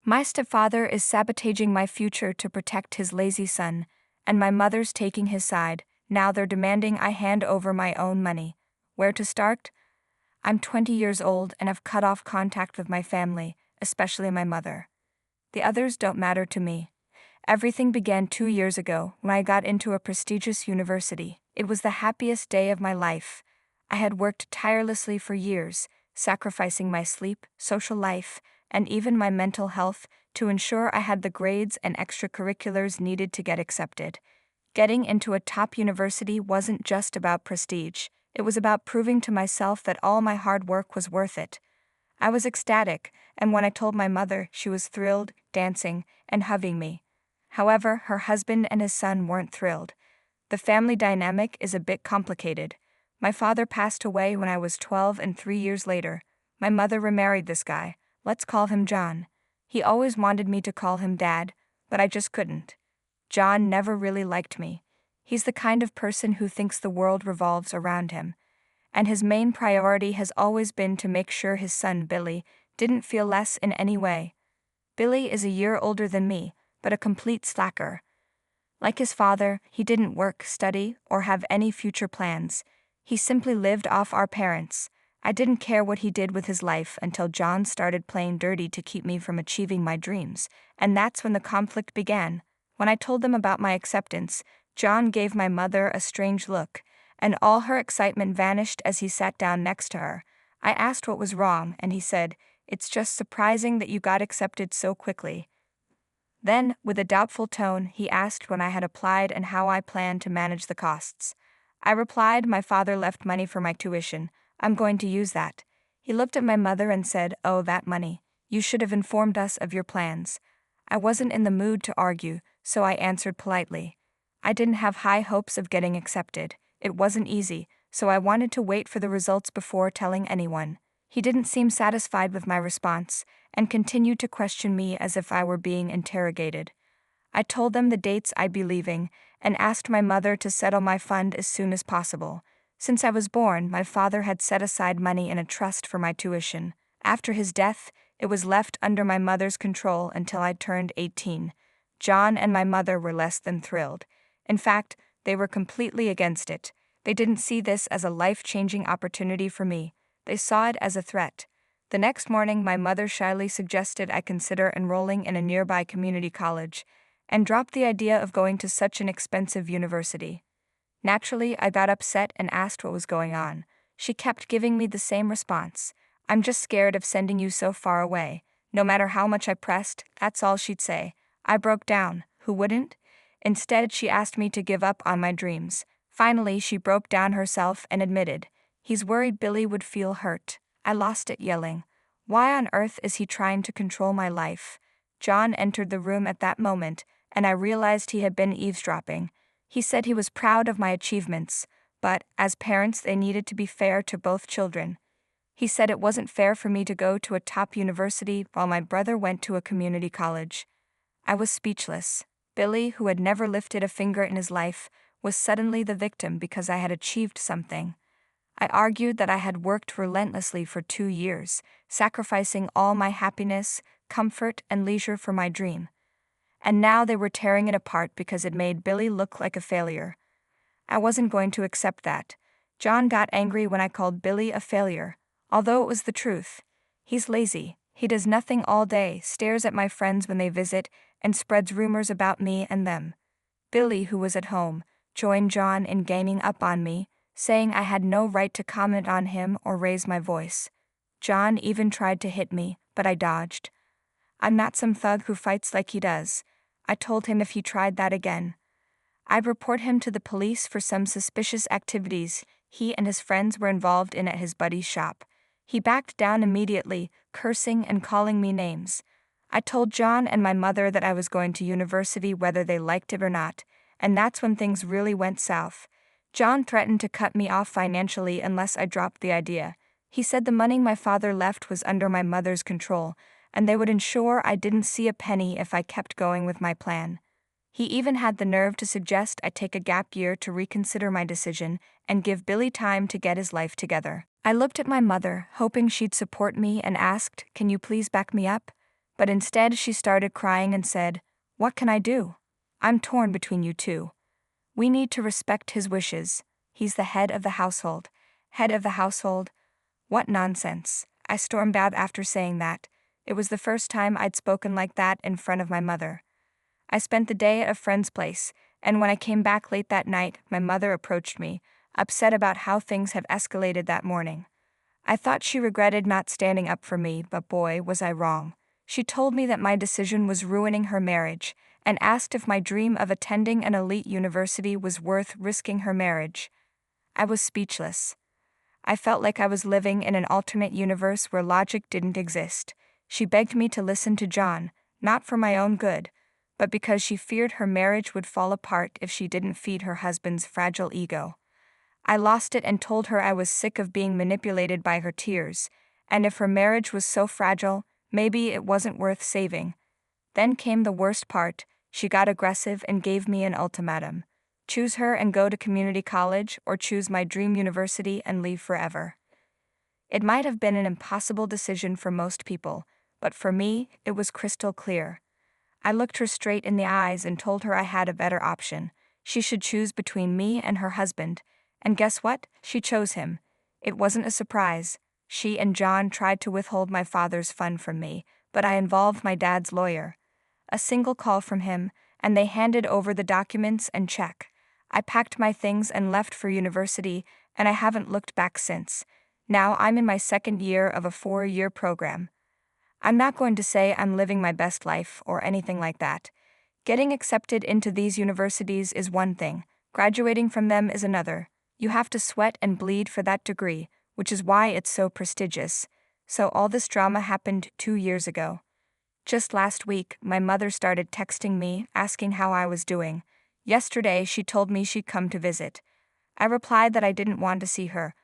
My stepfather is sabotaging my future to protect his lazy son, and my mother's taking his side. Now they're demanding I hand over my own money. Where to start? I'm 20 years old and have cut off contact with my family, especially my mother. The others don't matter to me. Everything began 2 years ago when I got into a prestigious university. It was the happiest day of my life. I had worked tirelessly for years, sacrificing my sleep, social life, and even my mental health to ensure I had the grades and extracurriculars needed to get accepted. Getting into a top university wasn't just about prestige, it was about proving to myself that all my hard work was worth it. I was ecstatic, and when I told my mother, she was thrilled, dancing, and hugging me. However, her husband and his son weren't thrilled. The family dynamic is a bit complicated. My father passed away when I was 12, and 3 years later, my mother remarried this guy. Let's call him John. He always wanted me to call him Dad, but I just couldn't. John never really liked me. He's the kind of person who thinks the world revolves around him, and his main priority has always been to make sure his son Billy didn't feel less in any way. Billy is a year older than me, but a complete slacker. Like his father, he didn't work, study, or have any future plans. He simply lived off our parents. I didn't care what he did with his life until John started playing dirty to keep me from achieving my dreams, and that's when the conflict began. When I told them about my acceptance, John gave my mother a strange look, and all her excitement vanished as he sat down next to her. I asked what was wrong, and he said, "It's just surprising that you got accepted so quickly." Then, with a doubtful tone, he asked when I had applied and how I planned to manage the costs. I replied, "My father left money for my tuition. I'm going to use that." He looked at my mother and said, "Oh, that money. You should have informed us of your plans." I wasn't in the mood to argue, so I answered politely. I didn't have high hopes of getting accepted. It wasn't easy, so I wanted to wait for the results before telling anyone. He didn't seem satisfied with my response, and continued to question me as if I were being interrogated. I told them the dates I'd be leaving, and asked my mother to settle my fund as soon as possible. Since I was born, my father had set aside money in a trust for my tuition. After his death, it was left under my mother's control until I turned 18. John and my mother were less than thrilled. In fact, they were completely against it. They didn't see this as a life-changing opportunity for me. They saw it as a threat. The next morning, my mother shyly suggested I consider enrolling in a nearby community college, and dropped the idea of going to such an expensive university. Naturally, I got upset and asked what was going on. She kept giving me the same response. "I'm just scared of sending you so far away." No matter how much I pressed, that's all she'd say. I broke down. Who wouldn't? Instead, she asked me to give up on my dreams. Finally, she broke down herself and admitted, "He's worried Billy would feel hurt." I lost it, yelling, "Why on earth is he trying to control my life?" John entered the room at that moment, and I realized he had been eavesdropping. He said he was proud of my achievements, but, as parents, they needed to be fair to both children. He said it wasn't fair for me to go to a top university while my brother went to a community college. I was speechless. Billy, who had never lifted a finger in his life, was suddenly the victim because I had achieved something. I argued that I had worked relentlessly for 2 years, sacrificing all my happiness, comfort, and leisure for my dream. And now they were tearing it apart because it made Billy look like a failure. I wasn't going to accept that. John got angry when I called Billy a failure, although it was the truth. He's lazy. He does nothing all day, stares at my friends when they visit, and spreads rumors about me and them. Billy, who was at home, joined John in ganging up on me, saying I had no right to comment on him or raise my voice. John even tried to hit me, but I dodged. I'm not some thug who fights like he does. I told him if he tried that again, I'd report him to the police for some suspicious activities he and his friends were involved in at his buddy's shop. He backed down immediately, cursing and calling me names. I told John and my mother that I was going to university whether they liked it or not, and that's when things really went south. John threatened to cut me off financially unless I dropped the idea. He said the money my father left was under my mother's control, and they would ensure I didn't see a penny if I kept going with my plan. He even had the nerve to suggest I take a gap year to reconsider my decision and give Billy time to get his life together. I looked at my mother, hoping she'd support me, and asked, "Can you please back me up?" But instead she started crying and said, "What can I do? I'm torn between you two. We need to respect his wishes. He's the head of the household." Head of the household? What nonsense. I stormed out after saying that. It was the first time I'd spoken like that in front of my mother. I spent the day at a friend's place, and when I came back late that night, my mother approached me, upset about how things had escalated that morning. I thought she regretted not standing up for me, but boy, was I wrong. She told me that my decision was ruining her marriage, and asked if my dream of attending an elite university was worth risking her marriage. I was speechless. I felt like I was living in an alternate universe where logic didn't exist. She begged me to listen to John, not for my own good, but because she feared her marriage would fall apart if she didn't feed her husband's fragile ego. I lost it and told her I was sick of being manipulated by her tears, and if her marriage was so fragile, maybe it wasn't worth saving. Then came the worst part. She got aggressive and gave me an ultimatum. Choose her and go to community college, or choose my dream university and leave forever. It might have been an impossible decision for most people, but for me, it was crystal clear. I looked her straight in the eyes and told her I had a better option. She should choose between me and her husband, and guess what? She chose him. It wasn't a surprise. She and John tried to withhold my father's fund from me, but I involved my dad's lawyer. A single call from him, and they handed over the documents and check. I packed my things and left for university, and I haven't looked back since. Now I'm in my second year of a 4-year program. I'm not going to say I'm living my best life or anything like that. Getting accepted into these universities is one thing, graduating from them is another. You have to sweat and bleed for that degree, which is why it's so prestigious. So all this drama happened 2 years ago. Just last week, my mother started texting me, asking how I was doing. Yesterday, she told me she'd come to visit. I replied that I didn't want to see her,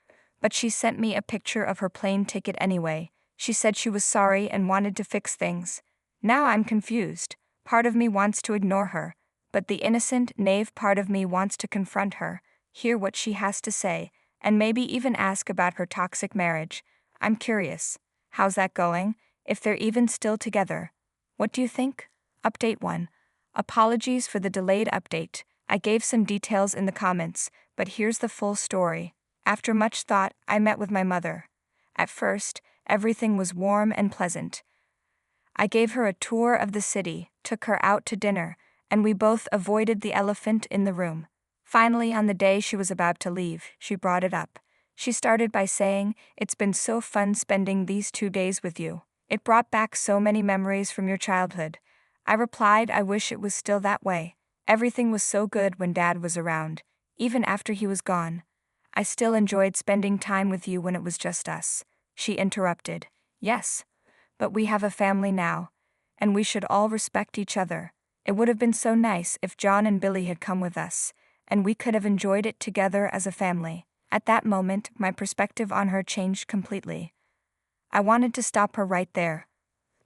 but she sent me a picture of her plane ticket anyway. She said she was sorry and wanted to fix things. Now I'm confused. Part of me wants to ignore her, but the innocent, naive part of me wants to confront her, hear what she has to say, and maybe even ask about her toxic marriage. I'm curious. How's that going? If they're even still together. What do you think? Update 1. Apologies for the delayed update. I gave some details in the comments, but here's the full story. After much thought, I met with my mother. At first, everything was warm and pleasant. I gave her a tour of the city, took her out to dinner, and we both avoided the elephant in the room. Finally, on the day she was about to leave, she brought it up. She started by saying, "It's been so fun spending these 2 days with you. It brought back so many memories from your childhood." I replied, "I wish it was still that way. Everything was so good when Dad was around, even after he was gone. I still enjoyed spending time with you when it was just us." She interrupted, "Yes, but we have a family now, and we should all respect each other. It would have been so nice if John and Billy had come with us, and we could have enjoyed it together as a family." At that moment, my perspective on her changed completely. I wanted to stop her right there,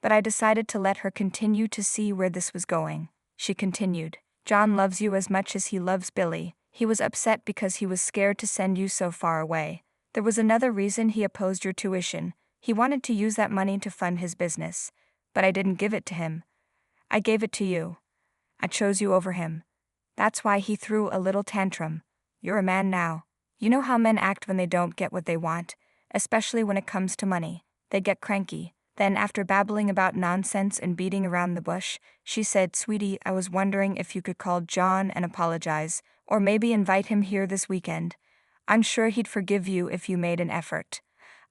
but I decided to let her continue to see where this was going. She continued, "John loves you as much as he loves Billy. He was upset because he was scared to send you so far away. There was another reason he opposed your tuition. He wanted to use that money to fund his business, but I didn't give it to him. I gave it to you. I chose you over him. That's why he threw a little tantrum. You're a man now. You know how men act when they don't get what they want, especially when it comes to money. They get cranky." Then, after babbling about nonsense and beating around the bush, she said, "Sweetie, I was wondering if you could call John and apologize, or maybe invite him here this weekend. I'm sure he'd forgive you if you made an effort."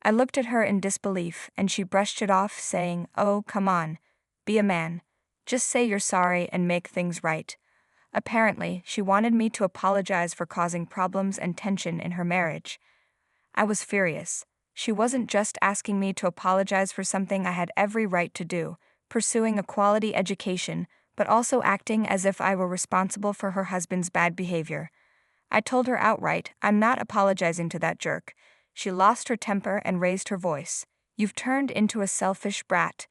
I looked at her in disbelief, and she brushed it off, saying, "Oh, come on. Be a man. Just say you're sorry and make things right." Apparently, she wanted me to apologize for causing problems and tension in her marriage. I was furious. She wasn't just asking me to apologize for something I had every right to do, pursuing a quality education, but also acting as if I were responsible for her husband's bad behavior. I told her outright, "I'm not apologizing to that jerk." She lost her temper and raised her voice. "You've turned into a selfish brat.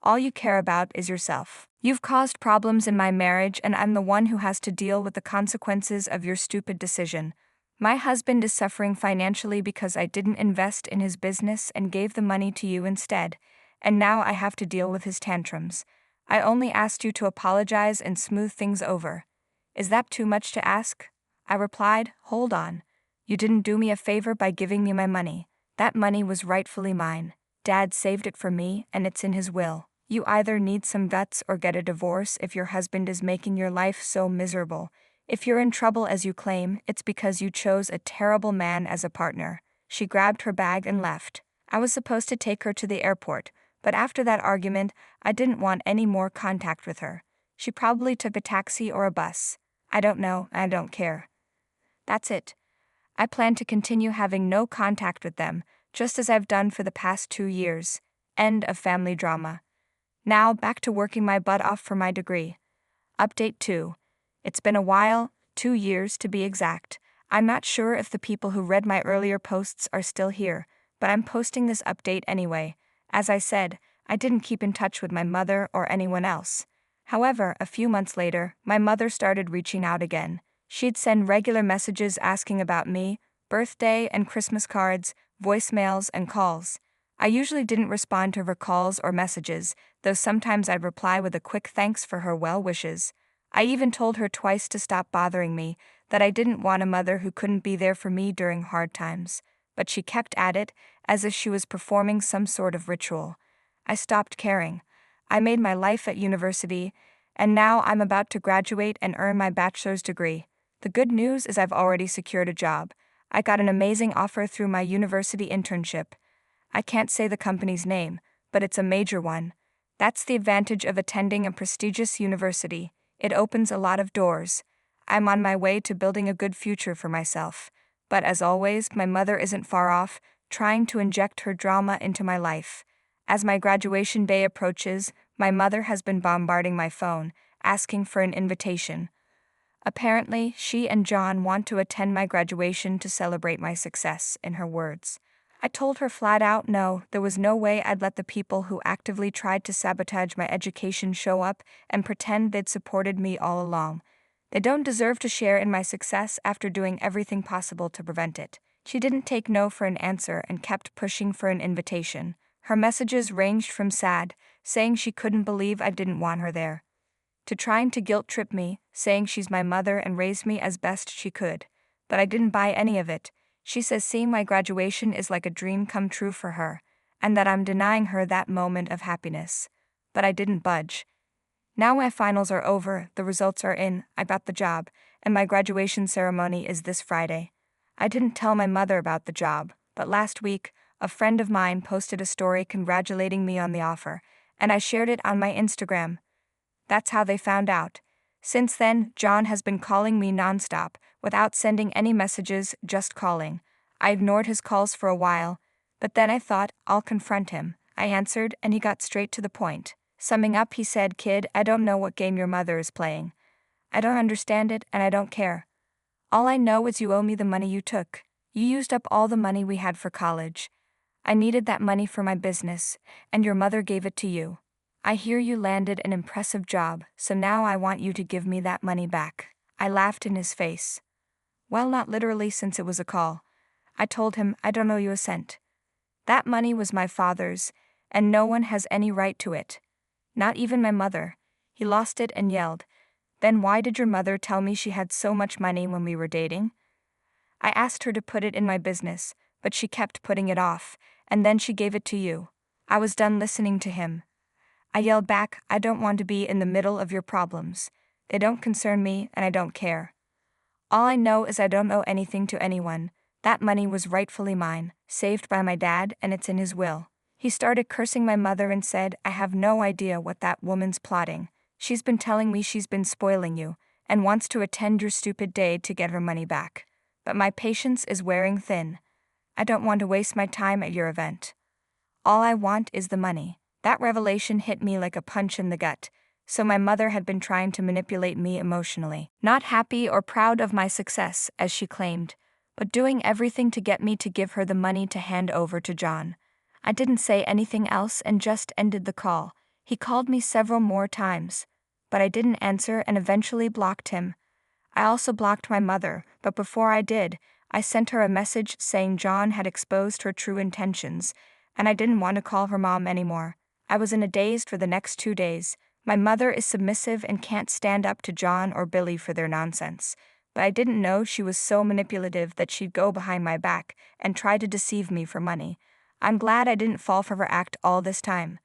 All you care about is yourself. You've caused problems in my marriage, and I'm the one who has to deal with the consequences of your stupid decision. My husband is suffering financially because I didn't invest in his business and gave the money to you instead, and now I have to deal with his tantrums. I only asked you to apologize and smooth things over. Is that too much to ask? I replied, hold on. You didn't do me a favor by giving me my money. That money was rightfully mine. Dad saved it for me, and it's in his will. You either need some guts or get a divorce if your husband is making your life so miserable. If you're in trouble as you claim, it's because you chose a terrible man as a partner. She grabbed her bag and left. I was supposed to take her to the airport, but after that argument, I didn't want any more contact with her. She probably took a taxi or a bus. I don't know, I don't care. That's it. I plan to continue having no contact with them, just as I've done for the past 2 years. End of family drama. Now back to working my butt off for my degree. Update 2. It's been a while, 2 years to be exact. I'm not sure if the people who read my earlier posts are still here, but I'm posting this update anyway. As I said, I didn't keep in touch with my mother or anyone else. However, a few months later, my mother started reaching out again. She'd send regular messages asking about me, birthday and Christmas cards, voicemails and calls. I usually didn't respond to her calls or messages, though sometimes I'd reply with a quick thanks for her well wishes. I even told her twice to stop bothering me, that I didn't want a mother who couldn't be there for me during hard times. But she kept at it, as if she was performing some sort of ritual. I stopped caring. I made my life at university, and now I'm about to graduate and earn my bachelor's degree. The good news is I've already secured a job. I got an amazing offer through my university internship. I can't say the company's name, but it's a major one. That's the advantage of attending a prestigious university. It opens a lot of doors. I'm on my way to building a good future for myself. But as always, my mother isn't far off, trying to inject her drama into my life. As my graduation day approaches, my mother has been bombarding my phone, asking for an invitation. Apparently, she and John want to attend my graduation to celebrate my success, in her words. I told her flat out no, there was no way I'd let the people who actively tried to sabotage my education show up and pretend they'd supported me all along. They don't deserve to share in my success after doing everything possible to prevent it. She didn't take no for an answer and kept pushing for an invitation. Her messages ranged from sad, saying she couldn't believe I didn't want her there, to trying to guilt-trip me, saying she's my mother and raised me as best she could. But I didn't buy any of it. She says seeing my graduation is like a dream come true for her, and that I'm denying her that moment of happiness. But I didn't budge. Now my finals are over, the results are in, I got the job, and my graduation ceremony is this Friday. I didn't tell my mother about the job, but last week, a friend of mine posted a story congratulating me on the offer, and I shared it on my Instagram. That's how they found out. Since then, John has been calling me nonstop, without sending any messages, just calling. I ignored his calls for a while, but then I thought, I'll confront him. I answered, and he got straight to the point. Summing up, he said, "Kid, I don't know what game your mother is playing. I don't understand it, and I don't care. All I know is you owe me the money you took. You used up all the money we had for college. I needed that money for my business, and your mother gave it to you. I hear you landed an impressive job, so now I want you to give me that money back." I laughed in his face. Well, not literally, since it was a call. I told him, I don't owe you a cent. That money was my father's, and no one has any right to it. Not even my mother. He lost it and yelled, "Then why did your mother tell me she had so much money when we were dating?" I asked her to put it in my business, but she kept putting it off, and then she gave it to you. I was done listening to him. I yelled back, "I don't want to be in the middle of your problems. They don't concern me, and I don't care. All I know is I don't owe anything to anyone. That money was rightfully mine, saved by my dad, and it's in his will." He started cursing my mother and said, "I have no idea what that woman's plotting. She's been telling me she's been spoiling you, and wants to attend your stupid day to get her money back. But my patience is wearing thin. I don't want to waste my time at your event. All I want is the money." That revelation hit me like a punch in the gut. So my mother had been trying to manipulate me emotionally. Not happy or proud of my success, as she claimed, but doing everything to get me to give her the money to hand over to John. I didn't say anything else and just ended the call. He called me several more times, but I didn't answer and eventually blocked him. I also blocked my mother, but before I did, I sent her a message saying John had exposed her true intentions, and I didn't want to call her mom anymore. I was in a daze for the next 2 days. My mother is submissive and can't stand up to John or Billy for their nonsense, but I didn't know she was so manipulative that she'd go behind my back and try to deceive me for money. I'm glad I didn't fall for her act all this time.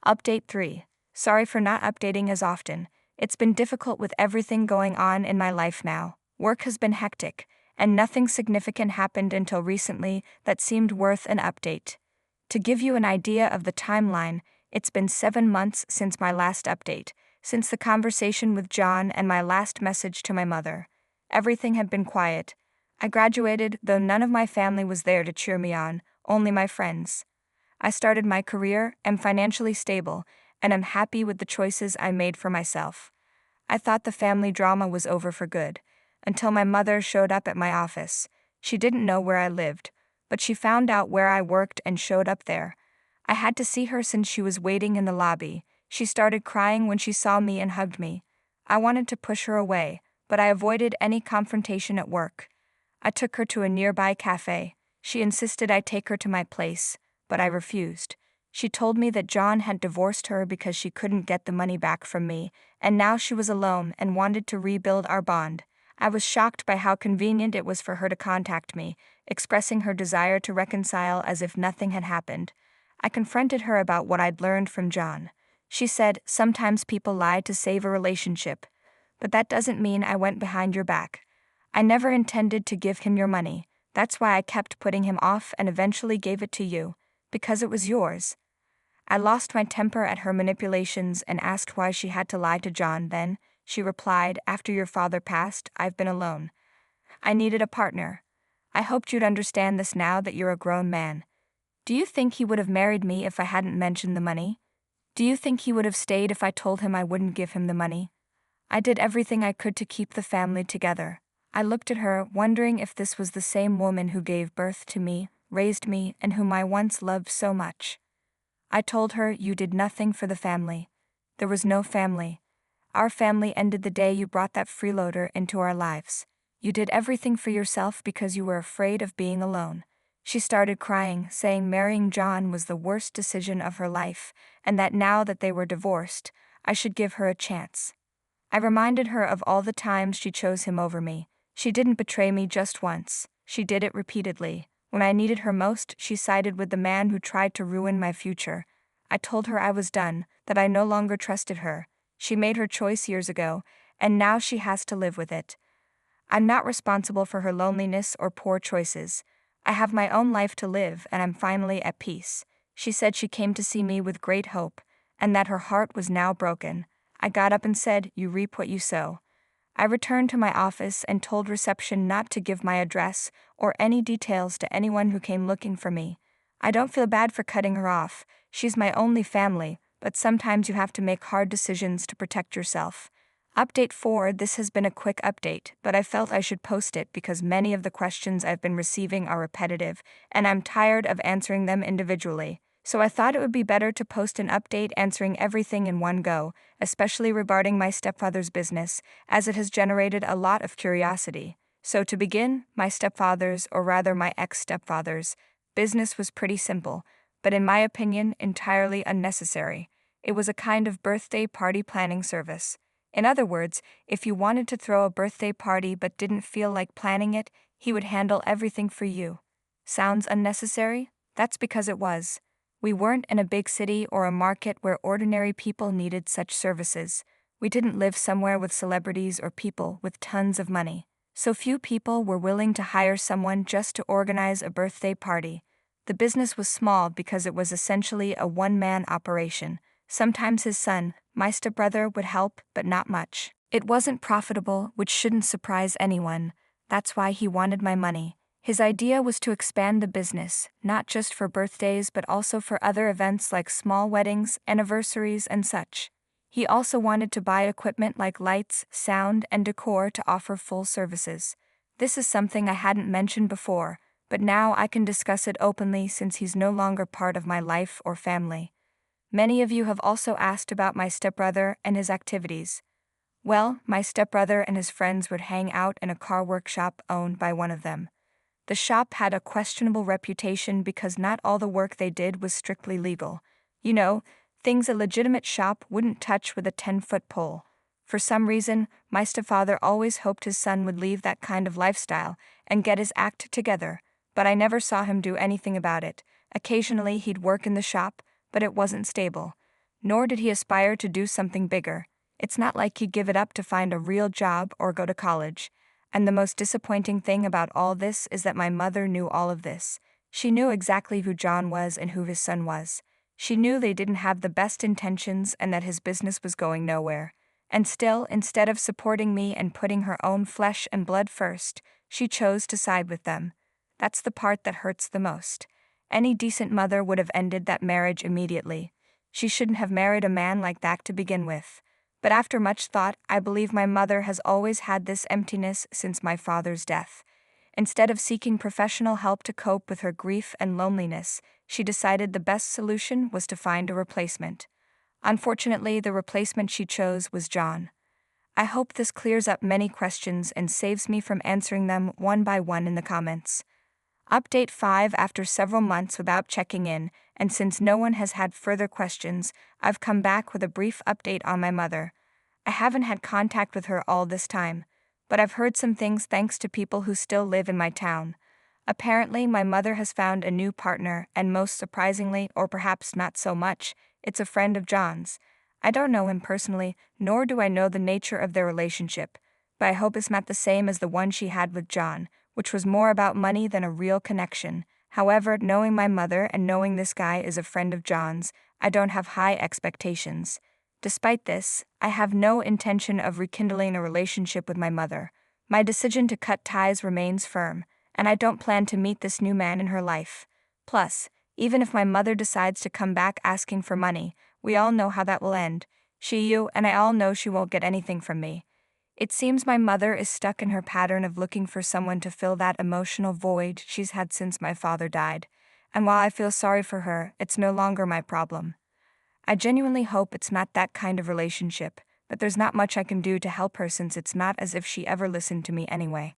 Update 3. Sorry for not updating as often. It's been difficult with everything going on in my life now. Work has been hectic, and nothing significant happened until recently that seemed worth an update. To give you an idea of the timeline, it's been 7 months since my last update, since the conversation with John and my last message to my mother. Everything had been quiet. I graduated, though none of my family was there to cheer me on, only my friends. I started my career, am financially stable, and am happy with the choices I made for myself. I thought the family drama was over for good, until my mother showed up at my office. She didn't know where I lived, but she found out where I worked and showed up there. I had to see her since she was waiting in the lobby. She started crying when she saw me and hugged me. I wanted to push her away, but I avoided any confrontation at work. I took her to a nearby cafe. She insisted I take her to my place, but I refused. She told me that John had divorced her because she couldn't get the money back from me, and now she was alone and wanted to rebuild our bond. I was shocked by how convenient it was for her to contact me, expressing her desire to reconcile as if nothing had happened. I confronted her about what I'd learned from John. She said, "Sometimes people lie to save a relationship, but that doesn't mean I went behind your back. I never intended to give him your money. That's why I kept putting him off and eventually gave it to you, because it was yours." I lost my temper at her manipulations and asked why she had to lie to John. Then she replied, "After your father passed, I've been alone. I needed a partner. I hoped you'd understand this now that you're a grown man. Do you think he would have married me if I hadn't mentioned the money? Do you think he would have stayed if I told him I wouldn't give him the money? I did everything I could to keep the family together." I looked at her, wondering if this was the same woman who gave birth to me, raised me, and whom I once loved so much. I told her, "You did nothing for the family. There was no family. Our family ended the day you brought that freeloader into our lives. You did everything for yourself because you were afraid of being alone." She started crying, saying marrying John was the worst decision of her life, and that now that they were divorced, I should give her a chance. I reminded her of all the times she chose him over me. She didn't betray me just once. She did it repeatedly. When I needed her most, she sided with the man who tried to ruin my future. I told her I was done, that I no longer trusted her. She made her choice years ago, and now she has to live with it. I'm not responsible for her loneliness or poor choices. I have my own life to live, and I'm finally at peace. She said she came to see me with great hope, and that her heart was now broken. I got up and said, "You reap what you sow." I returned to my office and told reception not to give my address or any details to anyone who came looking for me. I don't feel bad for cutting her off. She's my only family, but sometimes you have to make hard decisions to protect yourself. Update 4. This has been a quick update, but I felt I should post it because many of the questions I've been receiving are repetitive, and I'm tired of answering them individually. So I thought it would be better to post an update answering everything in one go, especially regarding my stepfather's business, as it has generated a lot of curiosity. So to begin, my stepfather's, or rather my ex-stepfather's, business was pretty simple, but in my opinion, entirely unnecessary. It was a kind of birthday party planning service. In other words, if you wanted to throw a birthday party but didn't feel like planning it, he would handle everything for you. Sounds unnecessary? That's because it was. We weren't in a big city or a market where ordinary people needed such services. We didn't live somewhere with celebrities or people with tons of money. So few people were willing to hire someone just to organize a birthday party. The business was small because it was essentially a one-man operation. Sometimes his son, my stepbrother, would help, but not much. It wasn't profitable, which shouldn't surprise anyone. That's why he wanted my money. His idea was to expand the business, not just for birthdays but also for other events like small weddings, anniversaries, and such. He also wanted to buy equipment like lights, sound, and decor to offer full services. This is something I hadn't mentioned before, but now I can discuss it openly since he's no longer part of my life or family. Many of you have also asked about my stepbrother and his activities. Well, my stepbrother and his friends would hang out in a car workshop owned by one of them. The shop had a questionable reputation because not all the work they did was strictly legal. You know, Things a legitimate shop wouldn't touch with a 10-foot pole. For some reason, my stepfather always hoped his son would leave that kind of lifestyle and get his act together, but I never saw him do anything about it. Occasionally he'd work in the shop, but it wasn't stable. Nor did he aspire to do something bigger. It's not like he'd give it up to find a real job or go to college. And the most disappointing thing about all this is that my mother knew all of this. She knew exactly who John was and who his son was. She knew they didn't have the best intentions and that his business was going nowhere. And still, instead of supporting me and putting her own flesh and blood first, she chose to side with them. That's the part that hurts the most. Any decent mother would have ended that marriage immediately. She shouldn't have married a man like that to begin with. But after much thought, I believe my mother has always had this emptiness since my father's death. Instead of seeking professional help to cope with her grief and loneliness, she decided the best solution was to find a replacement. Unfortunately, the replacement she chose was John. I hope this clears up many questions and saves me from answering them one by one in the comments. Update 5. After several months without checking in, and since no one has had further questions, I've come back with a brief update on my mother. I haven't had contact with her all this time, but I've heard some things thanks to people who still live in my town. Apparently, my mother has found a new partner, and most surprisingly, or perhaps not so much, it's a friend of John's. I don't know him personally, nor do I know the nature of their relationship, but I hope it's not the same as the one she had with John, which was more about money than a real connection. However, knowing my mother and knowing this guy is a friend of John's, I don't have high expectations. Despite this, I have no intention of rekindling a relationship with my mother. My decision to cut ties remains firm, and I don't plan to meet this new man in her life. Plus, even if my mother decides to come back asking for money, we all know how that will end. You, and I all know she won't get anything from me. It seems my mother is stuck in her pattern of looking for someone to fill that emotional void she's had since my father died. And while I feel sorry for her, it's no longer my problem. I genuinely hope it's not that kind of relationship, but there's not much I can do to help her since it's not as if she ever listened to me anyway.